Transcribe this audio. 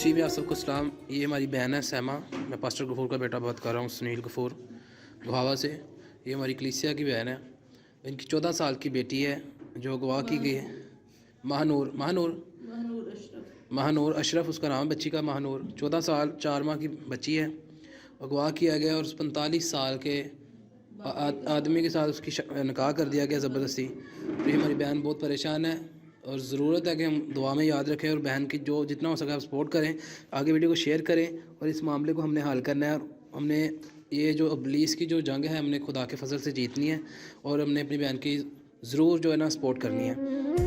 जी मैं आप सबको सलाम। ये हमारी बहन है सैमा। मैं पास्टर गफूर का बेटा बात कर रहा हूँ, सुनील गफूर गुहावा से। ये हमारी कलीसिया की बहन है। इनकी 14 साल की बेटी है जो अगवा की गई है। महानूर महानूर महानूर अशरफ उसका नाम है बच्ची का। महानूर 14 साल 4 माह की बच्ची है। अगवा किया गया और 45 साल के आदमी के साथ उसकी निकाह कर दिया गया ज़बरदस्ती। तो ये हमारी बहन बहुत परेशान है और ज़रूरत है कि हम दुआ में याद रखें और बहन की जो जितना हो सके आप सपोर्ट करें, आगे वीडियो को शेयर करें। और इस मामले को हमने हल करना है और हमने ये जो इब्लीस की जो जंग है हमने खुदा के फजल से जीतनी है और हमने अपनी बहन की ज़रूर जो है ना सपोर्ट करनी है।